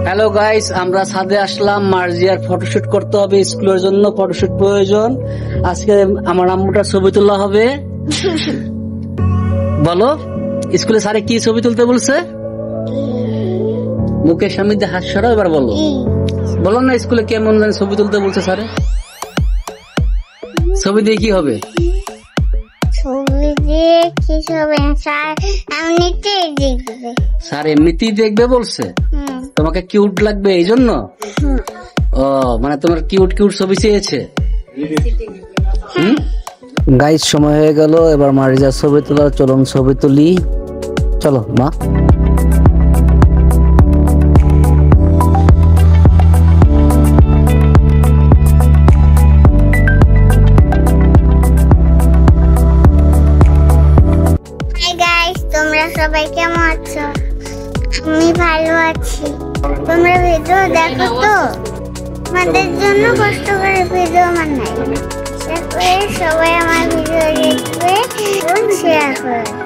Hello guys, আমরা ছাদে আসলাম। মার্জিয়ার photoshoot করতে হবে, স্কুলের জন্য ফটোশুট প্রয়োজন। আজকে আমার আম্মুটার ছবি তোলা হবে। বলো, স্কুলে স্যারে কি ছবি তুলতে বলছে? মুখের সামনে দিয়ে হাত সরাও, এবার বলো। বলো না, স্কুলে কেমন জানি ছবি তুলতে বলছে স্যারে? ছবি দিয়ে কি হবে? স্যার এমনিতেই দেখবে বলছে? তোমাকে কিউট লাগবে এই জন্য? ও মানে তোমার কিউট কিউট ছবি চেয়েছে। গাইস, সময় হয়ে গেল, এবার মারিজার ছবি তোলা। চলুন ছবি তুলি, চলো মা। তোমরা সবাই কেমন আছো? আমি ভালো আছি। তোমরা ভিডিও দেখো তো? আমাদের জন্য কষ্ট করে ভিডিও বানাই। সবাই আমার ভিডিও দেখবে এবং শেয়ার করবে।